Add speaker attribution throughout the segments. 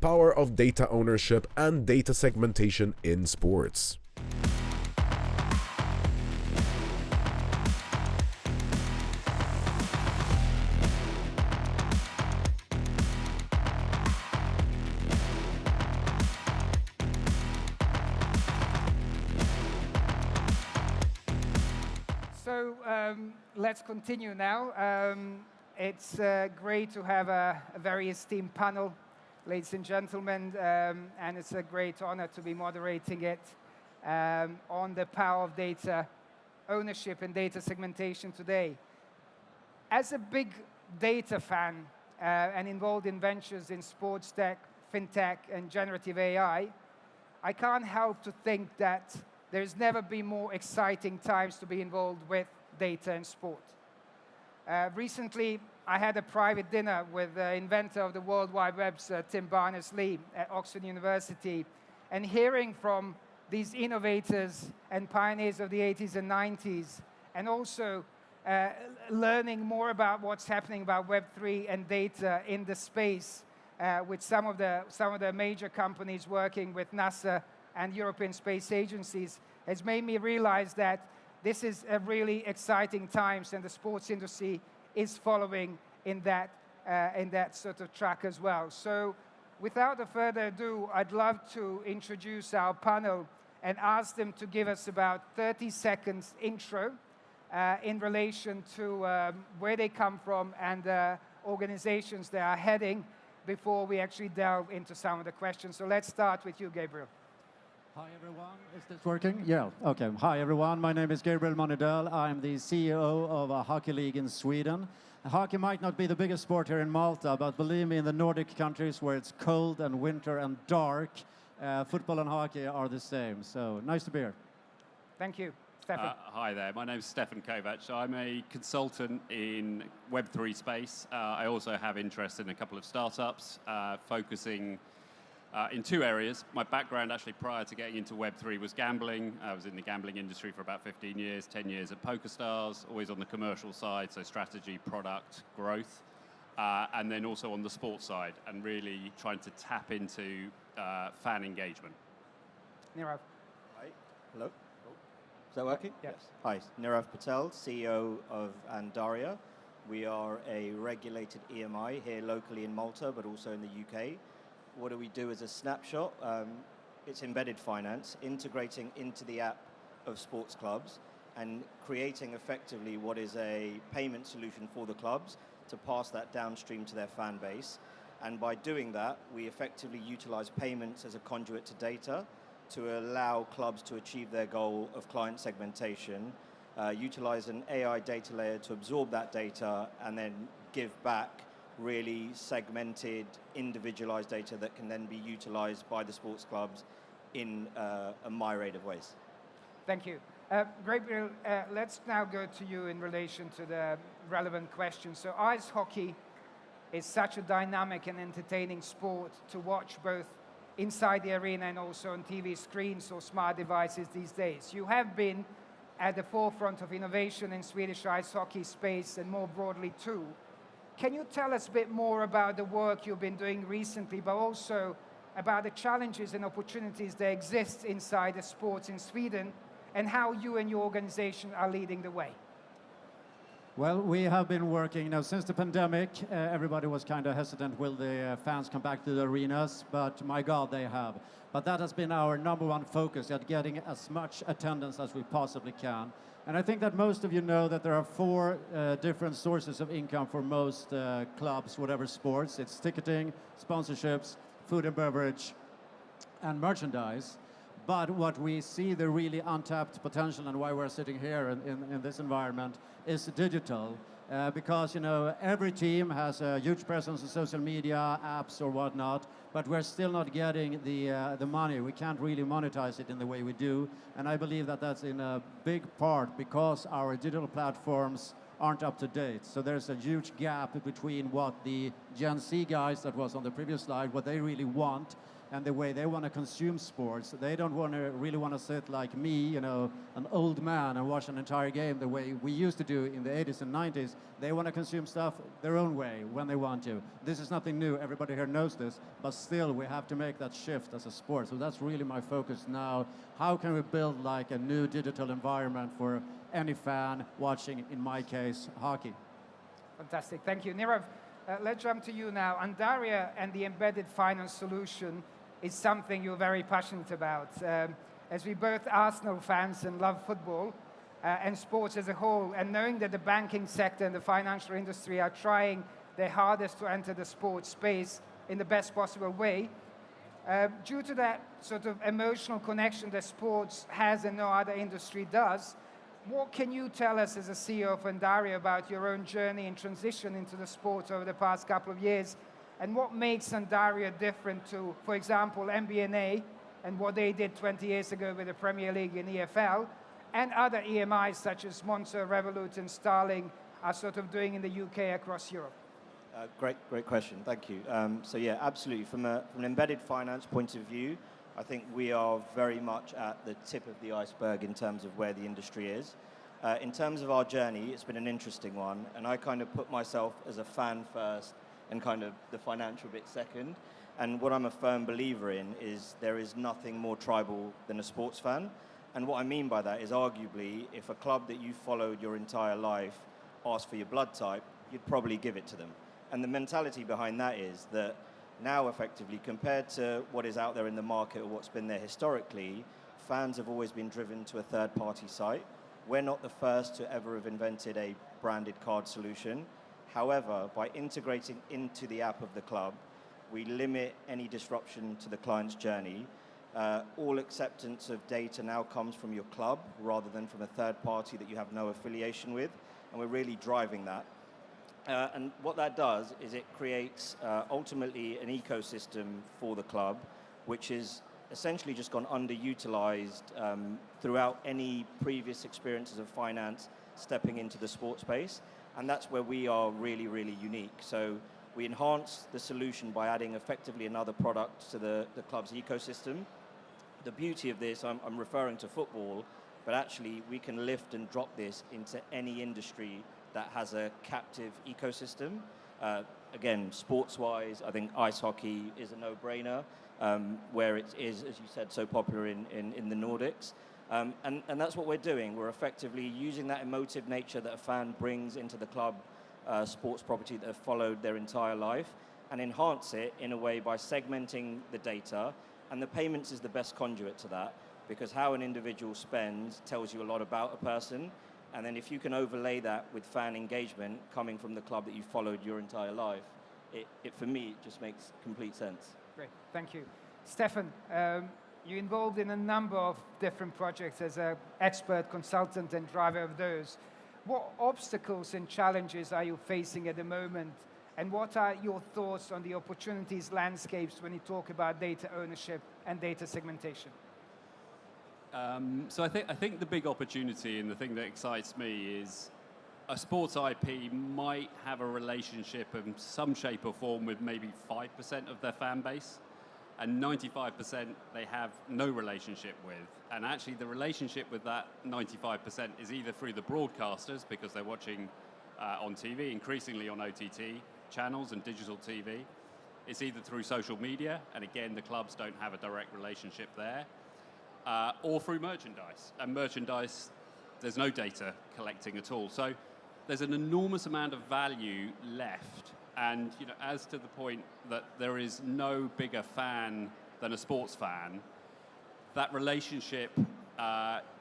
Speaker 1: power of data ownership and data segmentation in sports.
Speaker 2: So let's continue now. It's great to have a very esteemed panel, ladies and gentlemen, and it's a great honor to be moderating it on the power of data ownership and data segmentation today. As a big data fan and involved in ventures in sports tech, fintech, and generative AI, I can't help to think that there's never been more exciting times to be involved with data and sport. Recently, I had a private dinner with the inventor of the World Wide Web's Tim Berners-Lee at Oxford University, and hearing from these innovators and pioneers of the 80s and 90s, and also learning more about what's happening about Web3 and data in the space with some of the major companies working with NASA and European space agencies, has made me realize that this is a really exciting times, and the sports industry is following in that sort of track as well. So without further ado, I'd love to introduce our panel and ask them to give us about 30 seconds intro in relation to where they come from and organizations they are heading before we actually delve into some of the questions. So let's start with you, Gabriel.
Speaker 3: Hi everyone, is this working? Yeah, okay. Hi everyone, my name is Gabriel Monidelle. I'm the CEO of a hockey league in Sweden. Hockey might not be the biggest sport here in Malta, but believe me, in the Nordic countries where it's cold and winter and dark, football and hockey are the same. So nice to be here.
Speaker 2: Thank you. Stefan.
Speaker 4: Hi there, my name is Stefan Kovach. I'm a consultant in Web3 space. I also have interest in a couple of startups, focusing in two areas. My background actually prior to getting into Web3 was gambling. I was in the gambling industry for about 15 years, 10 years at PokerStars, always on the commercial side, so strategy, product, growth, and then also on the sports side, and really trying to tap into fan engagement.
Speaker 2: Nirav.
Speaker 5: Hi, hello. Is that working?
Speaker 2: Yes.
Speaker 5: Hi, Nirav Patel, CEO of Andaria. We are a regulated EMI here locally in Malta, but also in the UK. What do we do as a snapshot? It's embedded finance, integrating into the app of sports clubs and creating effectively what is a payment solution for the clubs to pass that downstream to their fan base. And by doing that, we effectively utilize payments as a conduit to data to allow clubs to achieve their goal of client segmentation, utilize an AI data layer to absorb that data and then give back really segmented, individualized data that can then be utilized by the sports clubs in a myriad of ways.
Speaker 2: Thank you. Gabriel, let's now go to you in relation to the relevant question. So ice hockey is such a dynamic and entertaining sport to watch both inside the arena and also on TV screens or smart devices these days. You have been at the forefront of innovation in Swedish ice hockey space and more broadly too. Can you tell us a bit more about the work you've been doing recently, but also about the challenges and opportunities that exist inside the sports in Sweden and how you and your organization are leading the way?
Speaker 3: Well, we have been working now since the pandemic. Everybody was kind of hesitant, will the fans come back to the arenas? But my God, they have. But that has been our number one focus, at getting as much attendance as we possibly can. And I think that most of you know that there are four different sources of income for most clubs, whatever sports. It's ticketing, sponsorships, food and beverage, and merchandise. But what we see the really untapped potential and why we're sitting here in this environment is digital. Because, you know, every team has a huge presence on social media, apps or whatnot, but we're still not getting the money. We can't really monetize it in the way we do. And I believe that that's in a big part because our digital platforms aren't up to date. So there's a huge gap between what the Gen Z guys that was on the previous slide, what they really want, and the way they want to consume sports. They don't really want to sit like me, you know, an old man, and watch an entire game the way we used to do in the 80s and 90s. They want to consume stuff their own way when they want to. This is nothing new. Everybody here knows this, but still we have to make that shift as a sport. So that's really my focus now. How can we build like a new digital environment for any fan watching, in my case, hockey?
Speaker 2: Fantastic, thank you. Nirav, let's jump to you now. Andaria and the embedded finance solution is something you're very passionate about. As we both Arsenal fans and love football and sports as a whole, and knowing that the banking sector and the financial industry are trying their hardest to enter the sports space in the best possible way, due to that sort of emotional connection that sports has and no other industry does, what can you tell us as a CEO of Andaria about your own journey and transition into the sport over the past couple of years? And what makes Andaria different to, for example, MBNA and what they did 20 years ago with the Premier League and EFL, and other EMIs such as Monster, Revolut, and Starling are sort of doing in the UK across Europe?
Speaker 5: Great question, thank you. So yeah, absolutely. From an embedded finance point of view, I think we are very much at the tip of the iceberg in terms of where the industry is. In terms of our journey, it's been an interesting one, and I kind of put myself as a fan first and kind of the financial bit second. And what I'm a firm believer in is there is nothing more tribal than a sports fan. And what I mean by that is arguably, if a club that you followed your entire life asked for your blood type, you'd probably give it to them. And the mentality behind that is that now, effectively, compared to what is out there in the market or what's been there historically, fans have always been driven to a third-party site. We're not the first to ever have invented a branded card solution. However, by integrating into the app of the club, we limit any disruption to the client's journey. All acceptance of data now comes from your club rather than from a third party that you have no affiliation with, and we're really driving that. And what that does is it creates ultimately an ecosystem for the club, which is essentially just gone underutilized throughout any previous experiences of finance stepping into the sports space. And that's where we are really, really unique. So we enhance the solution by adding effectively another product to the club's ecosystem. The beauty of this, I'm referring to football, but actually we can lift and drop this into any industry that has a captive ecosystem. Again, sports-wise, I think ice hockey is a no-brainer, where it is, as you said, so popular in the Nordics. And that's what we're doing. We're effectively using that emotive nature that a fan brings into the club sports property that have followed their entire life, and enhance it in a way by segmenting the data. And the payments is the best conduit to that, because how an individual spends tells you a lot about a person. And then if you can overlay that with fan engagement coming from the club that you followed your entire life, it for me, it just makes complete sense.
Speaker 2: Great, thank you. Stefan, you're involved in a number of different projects as an expert, consultant, and driver of those. What obstacles and challenges are you facing at the moment? And what are your thoughts on the opportunities, landscapes, when you talk about data ownership and data segmentation?
Speaker 4: So I think the big opportunity and the thing that excites me is a sports IP might have a relationship in some shape or form with maybe 5% of their fan base, and 95% they have no relationship with. And actually the relationship with that 95% is either through the broadcasters, because they're watching on TV, increasingly on OTT channels and digital TV. It's either through social media, and again, the clubs don't have a direct relationship there. Or through merchandise. And merchandise, there's no data collecting at all. So there's an enormous amount of value left. And as to the point that there is no bigger fan than a sports fan, that relationship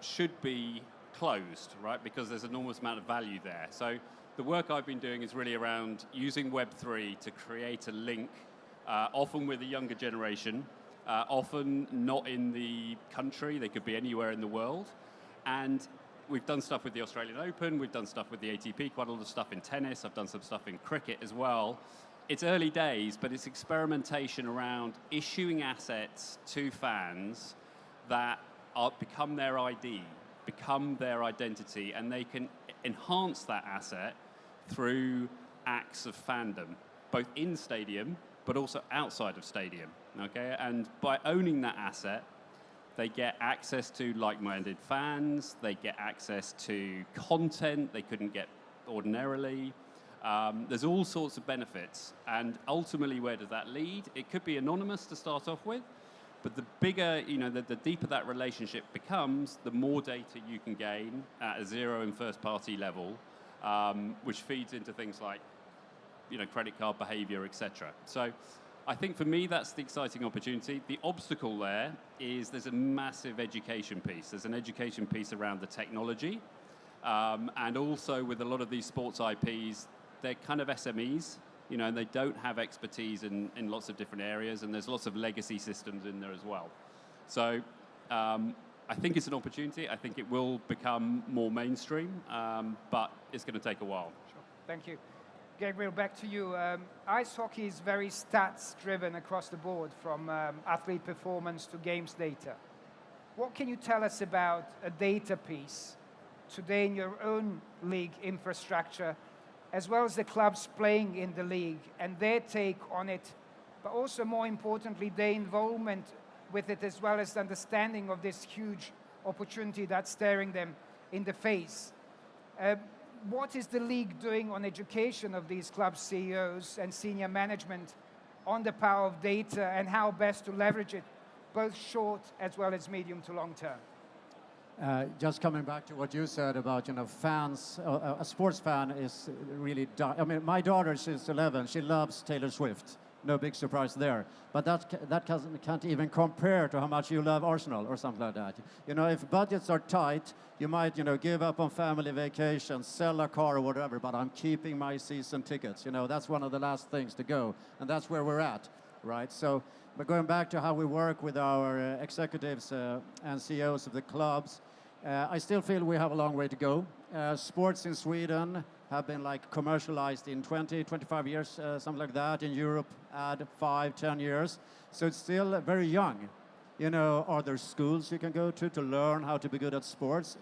Speaker 4: should be closed, right? Because there's an enormous amount of value there. So the work I've been doing is really around using Web3 to create a link, often with a younger generation, often not in the country, they could be anywhere in the world. And we've done stuff with the Australian Open, we've done stuff with the ATP, quite a lot of stuff in tennis, I've done some stuff in cricket as well. It's early days, but it's experimentation around issuing assets to fans that become their ID, become their identity, and they can enhance that asset through acts of fandom, both in stadium, but also outside of stadium. okay? And by owning that asset, they get access to like-minded fans, they get access to content they couldn't get ordinarily. There's all sorts of benefits, and ultimately, where does that lead? It could be anonymous to start off with, but the bigger, the deeper that relationship becomes, the more data you can gain at a zero and first-party level, which feeds into things like, credit card behavior, etc. So I think for me, that's the exciting opportunity. The obstacle there is there's a massive education piece. There's an education piece around the technology, and also with a lot of these sports IPs, they're kind of SMEs, and they don't have expertise in lots of different areas, and there's lots of legacy systems in there as well. So I think it's an opportunity. I think it will become more mainstream, but it's going to take a while.
Speaker 2: Sure. Thank you. Gabriel, back to you. Ice hockey is very stats-driven across the board, from athlete performance to games data. What can you tell us about a data piece today in your own league infrastructure, as well as the clubs playing in the league and their take on it, but also more importantly, their involvement with it, as well as the understanding of this huge opportunity that's staring them in the face? What is the league doing on education of these club CEOs and senior management on the power of data and how best to leverage it, both short as well as medium to long term?
Speaker 3: Just coming back to what you said about, fans, a sports fan is really, my daughter, she's 11, she loves Taylor Swift. No big surprise there. But that can't even compare to how much you love Arsenal or something like that. If budgets are tight, you might, give up on family vacations, sell a car or whatever, but I'm keeping my season tickets. That's one of the last things to go. And that's where we're at, right? So, but going back to how we work with our executives and CEOs of the clubs, I still feel we have a long way to go. Sports in Sweden have been commercialized in 20, 25 years, something like that. In Europe, add 5, 10 years. So it's still very young. Are there schools you can go to learn how to be good at sports?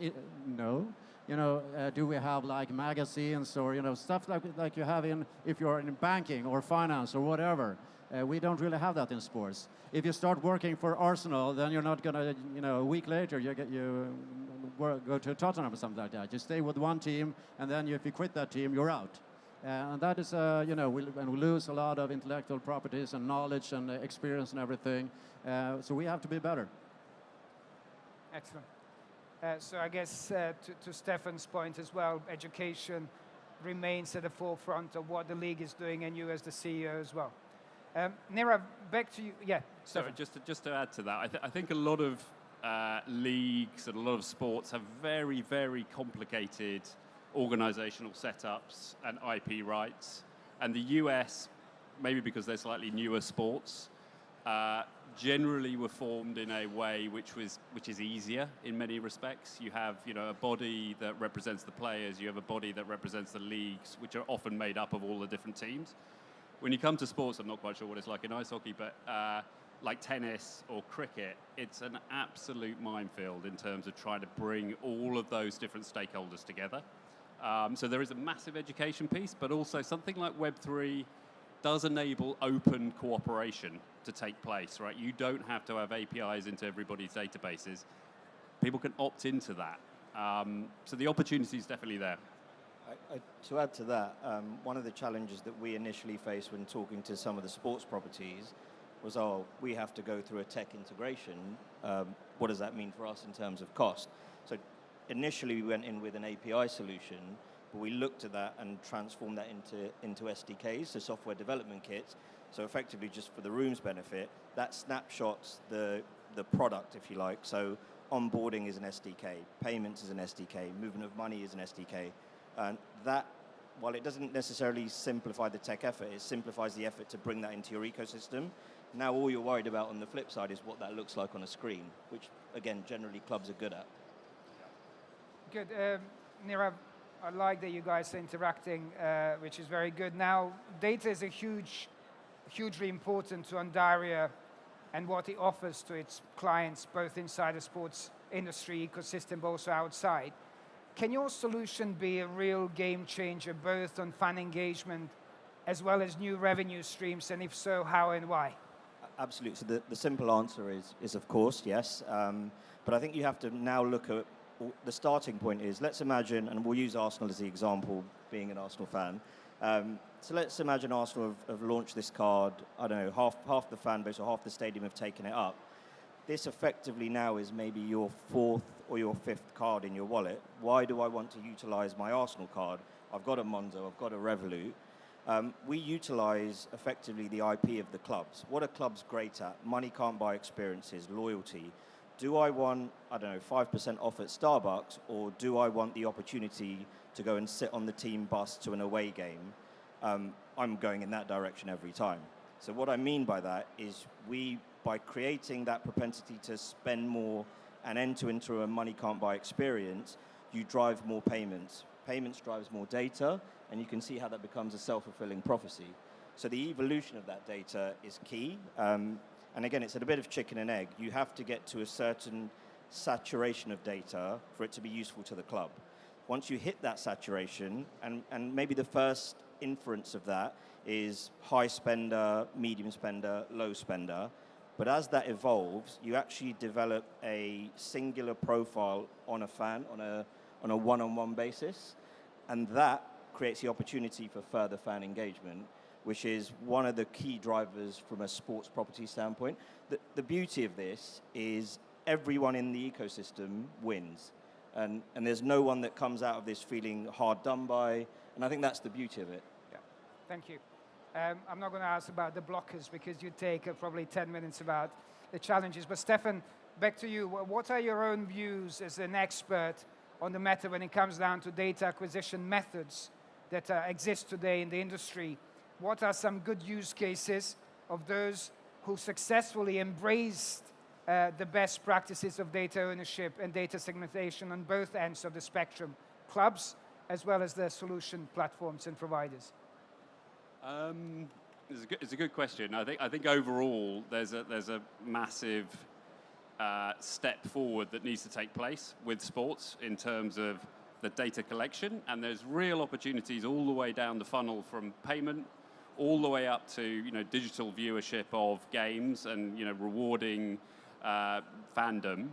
Speaker 3: No. Do we have magazines or, stuff like you have if you're in banking or finance or whatever? We don't really have that in sports. If you start working for Arsenal, then you're not going to, a week later, you go to Tottenham or something like that. You stay with one team, and then if you quit that team, you're out. And that is, we lose a lot of intellectual properties and knowledge and experience and everything. So we have to be better.
Speaker 2: Excellent. So I guess to Stefan's point as well, education remains at the forefront of what the league is doing, and you as the CEO as well. Nirav, back to you. Yeah,
Speaker 4: sorry, just to add to that, I think a lot of leagues and a lot of sports have very, very complicated organizational setups and IP rights. And the US, maybe because they're slightly newer sports, generally were formed in a way which is easier in many respects. You have a body that represents the players, you have a body that represents the leagues, which are often made up of all the different teams. When you come to sports, I'm not quite sure what it's like in ice hockey, but like tennis or cricket, it's an absolute minefield in terms of trying to bring all of those different stakeholders together. So there is a massive education piece, but also something like Web3 does enable open cooperation to take place, right? You don't have to have APIs into everybody's databases. People can opt into that. So the opportunity is definitely there.
Speaker 5: To add to that, one of the challenges that we initially faced when talking to some of the sports properties was, we have to go through a tech integration. What does that mean for us in terms of cost? So initially we went in with an API solution, but we looked at that and transformed that into SDKs, so software development kits. So effectively, just for the room's benefit, that snapshots the product, if you like. So onboarding is an SDK, payments is an SDK, movement of money is an SDK. And that, while it doesn't necessarily simplify the tech effort, it simplifies the effort to bring that into your ecosystem. Now all you're worried about on the flip side is what that looks like on a screen, which, again, generally clubs are good at.
Speaker 2: Good. Nirav, I like that you guys are interacting, which is very good. Now, data is hugely important to Andaria and what it offers to its clients, both inside the sports industry ecosystem, but also outside. Can your solution be a real game changer, both on fan engagement as well as new revenue streams, and if so, how and why?
Speaker 5: absolutely. So the simple answer is of course, yes. But I think you have to now look at the starting point is, let's imagine, and we'll use Arsenal as the example, being an Arsenal fan. So let's imagine Arsenal have launched this card, I don't know, half the fan base or half the stadium have taken it up. This effectively now is maybe your 4th or your 5th card in your wallet. Why do I want to utilize my Arsenal card? I've got a Monzo, I've got a Revolut. We utilize effectively the IP of the clubs. What are clubs great at? Money can't buy experiences, loyalty. Do I want, I don't know, 5% off at Starbucks, or do I want the opportunity to go and sit on the team bus to an away game? I'm going in that direction every time. So what I mean by that is by creating that propensity to spend more and enter into a money can't buy experience, you drive more payments. Payments drives more data, and you can see how that becomes a self-fulfilling prophecy. So the evolution of that data is key. And again, it's a bit of chicken and egg. You have to get to a certain saturation of data for it to be useful to the club. Once you hit that saturation, and maybe the first inference of that is high spender, medium spender, low spender. But as that evolves, you actually develop a singular profile on a fan, on a one-on-one basis. And that creates the opportunity for further fan engagement, which is one of the key drivers from a sports property standpoint. The beauty of this is everyone in the ecosystem wins. And there's no one that comes out of this feeling hard done by, and I think that's the beauty of it.
Speaker 2: Yeah, thank you. I'm not going to ask about the blockers because you take probably 10 minutes about the challenges. But Stefan, back to you. What are your own views as an expert on the matter when it comes down to data acquisition methods that exist today in the industry? What are some good use cases of those who successfully embraced the best practices of data ownership and data segmentation on both ends of the spectrum, clubs as well as the solution platforms and providers?
Speaker 4: It's a good question. I think overall there's a massive step forward that needs to take place with sports in terms of the data collection, and there's real opportunities all the way down the funnel from payment all the way up to digital viewership of games and rewarding fandom,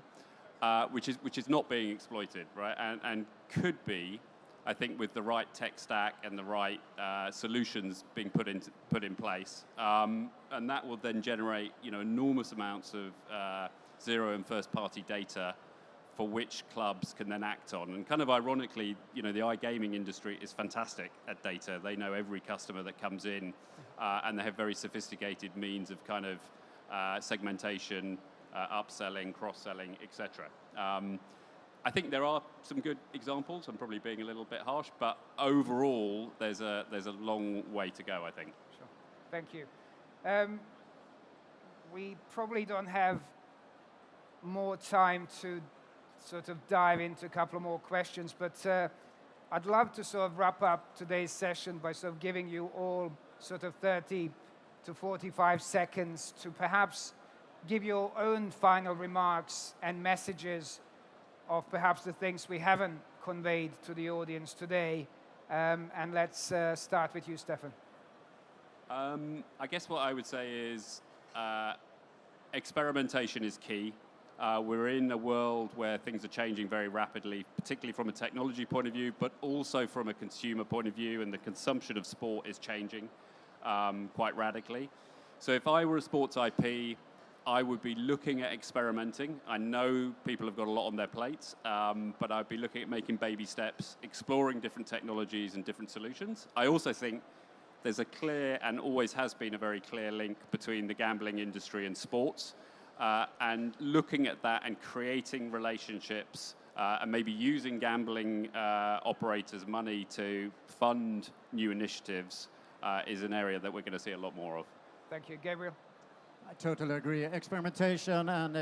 Speaker 4: which is not being exploited, right? And could be, I think, with the right tech stack and the right solutions being put in place, and that will then generate enormous amounts of zero and first party data for which clubs can then act on. And kind of ironically, the iGaming industry is fantastic at data. They know every customer that comes in, and they have very sophisticated means of kind of segmentation, upselling, cross-selling, etc. I think there are some good examples. I'm probably being a little bit harsh, but overall, there's a long way to go, I think.
Speaker 2: Sure. Thank you. We probably don't have more time to sort of dive into a couple more questions, but I'd love to sort of wrap up today's session by sort of giving you all sort of 30 to 45 seconds to perhaps give your own final remarks and messages of perhaps the things we haven't conveyed to the audience today. And let's start with you, Stefan.
Speaker 4: I guess what I would say is experimentation is key. We're in a world where things are changing very rapidly, particularly from a technology point of view, but also from a consumer point of view, and the consumption of sport is changing quite radically. So if I were a sports IP, I would be looking at experimenting. I know people have got a lot on their plates, but I'd be looking at making baby steps, exploring different technologies and different solutions. I also think there's a clear, and always has been a very clear, link between the gambling industry and sports. And looking at that and creating relationships and maybe using gambling operators' money to fund new initiatives is an area that we're going to see a lot more of.
Speaker 2: Thank you. Gabriel?
Speaker 3: I totally agree. Experimentation and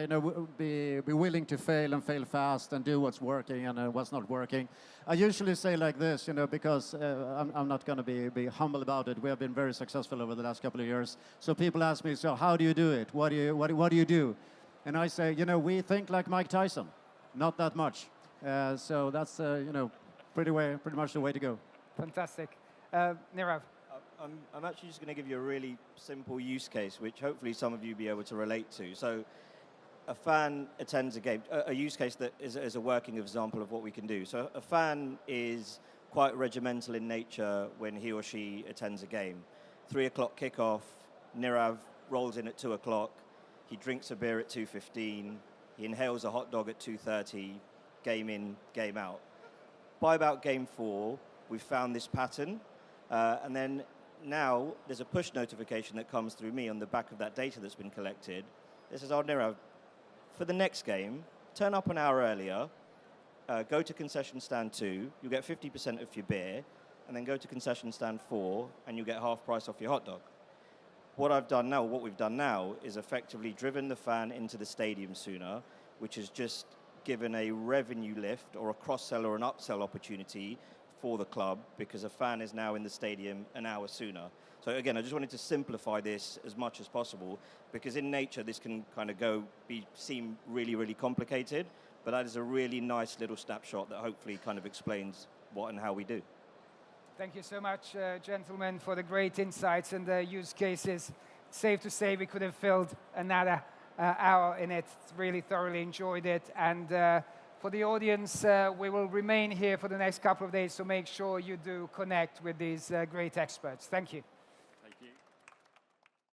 Speaker 3: be willing to fail and fail fast and do what's working and what's not working. I usually say like this, because I'm not going to be humble about it. We have been very successful over the last couple of years. So people ask me, so how do you do it? What do you do? And I say, we think like Mike Tyson, not that much. So that's pretty much the way to go.
Speaker 2: Fantastic. Nirav?
Speaker 5: I'm actually just going to give you a really simple use case, which hopefully some of you will be able to relate to. So a fan attends a game, a use case that is a working example of what we can do. So a fan is quite regimental in nature when he or she attends a game. 3 o'clock kickoff, Nirav rolls in at 2 o'clock, he drinks a beer at 2:15, he inhales a hot dog at 2:30, game in, game out. By about game 4, we've found this pattern, and then now there's a push notification that comes through me on the back of that data that's been collected. This is, oh, Nirav, for the next game, turn up an hour earlier, go to concession stand 2, you'll get 50% off your beer, and then go to concession stand 4, and you'll get half price off your hot dog. What we've done now is effectively driven the fan into the stadium sooner, which has just given a revenue lift or a cross-sell or an upsell opportunity for the club, because a fan is now in the stadium an hour sooner. So again, I just wanted to simplify this as much as possible, because in nature this can kind of seem really, really complicated, but that is a really nice little snapshot that hopefully kind of explains what and how we do.
Speaker 2: Thank you so much, gentlemen, for the great insights and the use cases. Safe to say we could have filled another hour in it. Really thoroughly enjoyed it. And for the audience, we will remain here for the next couple of days, so make sure you do connect with these great experts. Thank you.